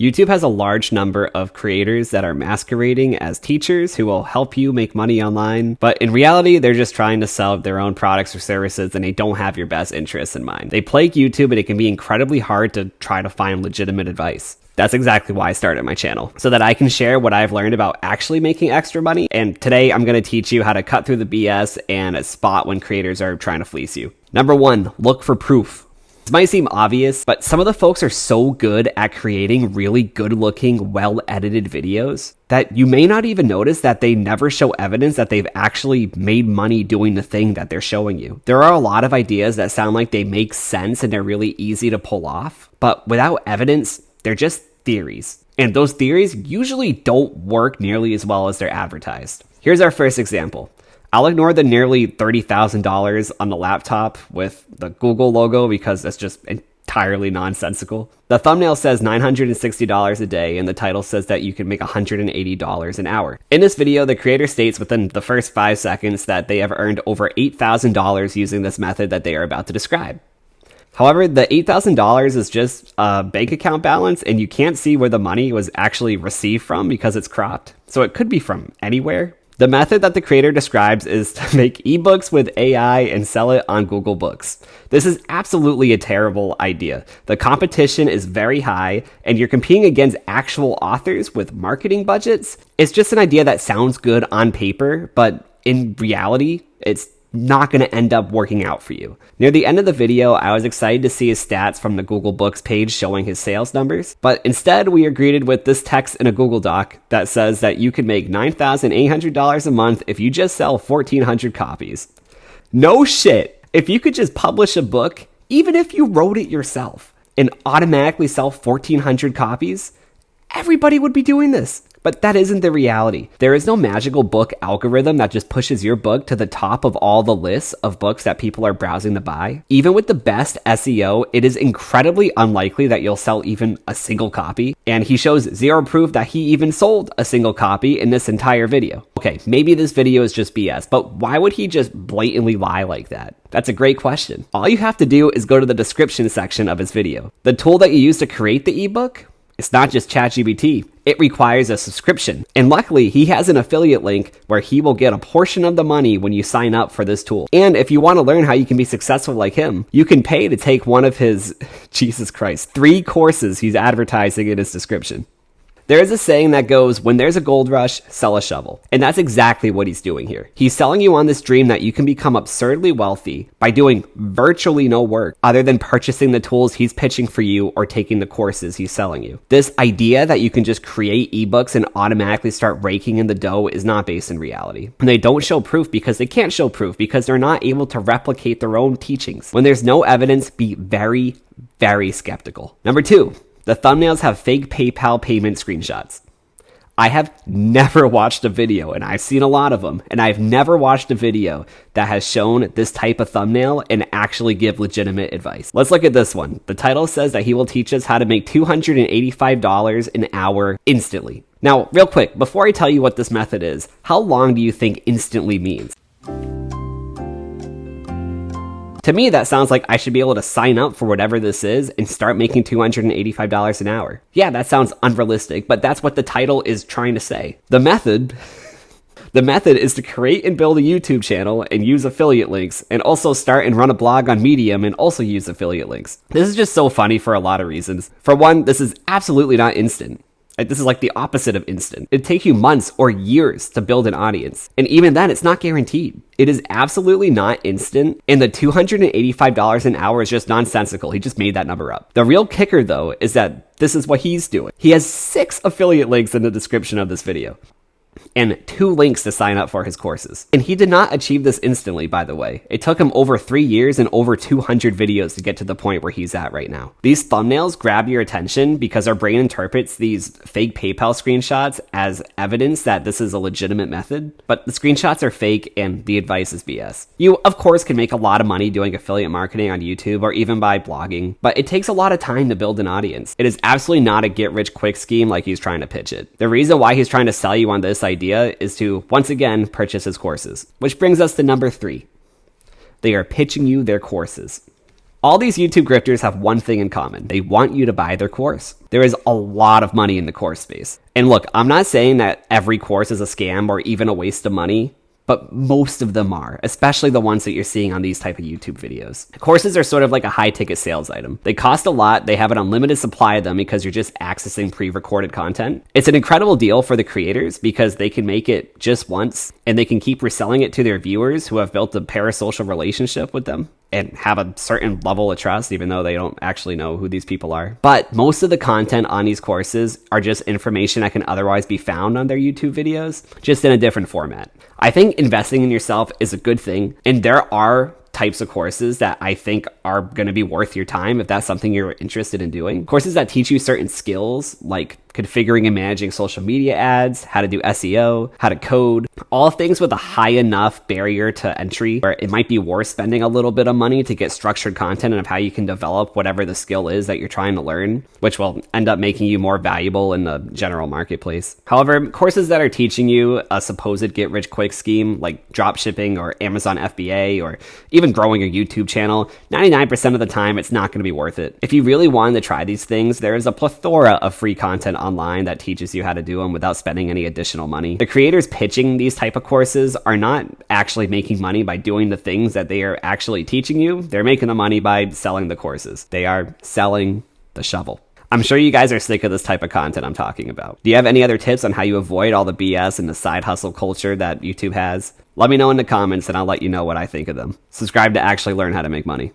YouTube has a large number of creators that are masquerading as teachers who will help you make money online, but in reality, they're just trying to sell their own products or services and they don't have your best interests in mind. They plague YouTube and it can be incredibly hard to try to find legitimate advice. That's exactly why I started my channel, so that I can share what I've learned about actually making extra money. And today I'm going to teach you how to cut through the BS and spot when creators are trying to fleece you. Number one, look for proof. This might seem obvious, but some of the folks are so good at creating really good looking, well-edited videos that you may not even notice that they never show evidence that they've actually made money doing the thing that they're showing you. There are a lot of ideas that sound like they make sense and they're really easy to pull off, but without evidence, they're just theories. And those theories usually don't work nearly as well as they're advertised. Here's our first example. I'll ignore the nearly $30,000 on the laptop with the Google logo because that's just entirely nonsensical. The thumbnail says $960 a day and the title says that you can make $180 an hour. In this video, the creator states within the first 5 seconds that they have earned over $8,000 using this method that they are about to describe. However, the $8,000 is just a bank account balance and you can't see where the money was actually received from because it's cropped. So it could be from anywhere. The method that the creator describes is to make ebooks with AI and sell it on Google Books. This is absolutely a terrible idea. The competition is very high and you're competing against actual authors with marketing budgets. It's just an idea that sounds good on paper, but in reality, it's not going to end up working out for you. Near the end of the video, I was excited to see his stats from the Google Books page showing his sales numbers, but instead we are greeted with this text in a Google Doc that says that you can make $9,800 a month if you just sell 1,400 copies. No shit! If you could just publish a book, even if you wrote it yourself, and automatically sell 1,400 copies, everybody would be doing this. But that isn't the reality. There is no magical book algorithm that just pushes your book to the top of all the lists of books that people are browsing to buy. Even with the best SEO, it is incredibly unlikely that you'll sell even a single copy. And he shows zero proof that he even sold a single copy in this entire video. Okay, maybe this video is just BS, but why would he just blatantly lie like that? That's a great question. All you have to do is go to the description section of his video. The tool that you use to create the ebook, it's not just ChatGPT. It requires a subscription. And luckily, he has an affiliate link where he will get a portion of the money when you sign up for this tool. And if you want to learn how you can be successful like him, you can pay to take one of his, Jesus Christ, 3 courses he's advertising in his description. There is a saying that goes, when there's a gold rush, sell a shovel. And that's exactly what he's doing here. He's selling you on this dream that you can become absurdly wealthy by doing virtually no work other than purchasing the tools he's pitching for you or taking the courses he's selling you. This idea that you can just create ebooks and automatically start raking in the dough is not based in reality. And they don't show proof because they can't show proof because they're not able to replicate their own teachings. When there's no evidence, be very, very skeptical. Number 2. The thumbnails have fake PayPal payment screenshots. I have never watched a video, and I've seen a lot of them, and I've never watched a video that has shown this type of thumbnail and actually give legitimate advice. Let's look at this one. The title says that he will teach us how to make $285 an hour instantly. Now, real quick, before I tell you what this method is, how long do you think instantly means? To me, that sounds like I should be able to sign up for whatever this is and start making $285 an hour. Yeah, that sounds unrealistic, but that's what the title is trying to say. The method is to create and build a YouTube channel and use affiliate links, and also start and run a blog on Medium and also use affiliate links. This is just so funny for a lot of reasons. For one, this is absolutely not instant. This is like the opposite of instant. It'd take you months or years to build an audience. And even then, it's not guaranteed. It is absolutely not instant. And the $285 an hour is just nonsensical. He just made that number up. The real kicker, though, is that this is what he's doing. He has 6 affiliate links in the description of this video. And 2 links to sign up for his courses. And he did not achieve this instantly, by the way. It took him over 3 years and over 200 videos to get to the point where he's at right now. These thumbnails grab your attention because our brain interprets these fake PayPal screenshots as evidence that this is a legitimate method, but the screenshots are fake and the advice is BS. You, of course, can make a lot of money doing affiliate marketing on YouTube or even by blogging, but it takes a lot of time to build an audience. It is absolutely not a get-rich-quick scheme like he's trying to pitch it. The reason why he's trying to sell you on this idea is to, once again, purchase his courses. Which brings us to number 3. They are pitching you their courses. All these YouTube grifters have one thing in common. They want you to buy their course. There is a lot of money in the course space. And look, I'm not saying that every course is a scam or even a waste of money, but most of them are, especially the ones that you're seeing on these type of YouTube videos. Courses are sort of like a high-ticket sales item. They cost a lot, they have an unlimited supply of them because you're just accessing pre-recorded content. It's an incredible deal for the creators because they can make it just once, and they can keep reselling it to their viewers who have built a parasocial relationship with them and have a certain level of trust, even though they don't actually know who these people are. But most of the content on these courses are just information that can otherwise be found on their YouTube videos, just in a different format. I think investing in yourself is a good thing, and there are types of courses that I think are going to be worth your time if that's something you're interested in doing. Courses that teach you certain skills like configuring and managing social media ads, how to do SEO, how to code, all things with a high enough barrier to entry where it might be worth spending a little bit of money to get structured content of how you can develop whatever the skill is that you're trying to learn, which will end up making you more valuable in the general marketplace. However, courses that are teaching you a supposed get-rich-quick scheme like dropshipping or Amazon FBA or even growing your YouTube channel, 99% of the time it's not going to be worth it. If you really wanted to try these things, there is a plethora of free content online that teaches you how to do them without spending any additional money. The creators pitching these type of courses are not actually making money by doing the things that they are actually teaching you. They're making the money by selling the courses. They are selling the shovel. I'm sure you guys are sick of this type of content I'm talking about. Do you have any other tips on how you avoid all the BS and the side hustle culture that YouTube has? Let me know in the comments and I'll let you know what I think of them. Subscribe to actually learn how to make money.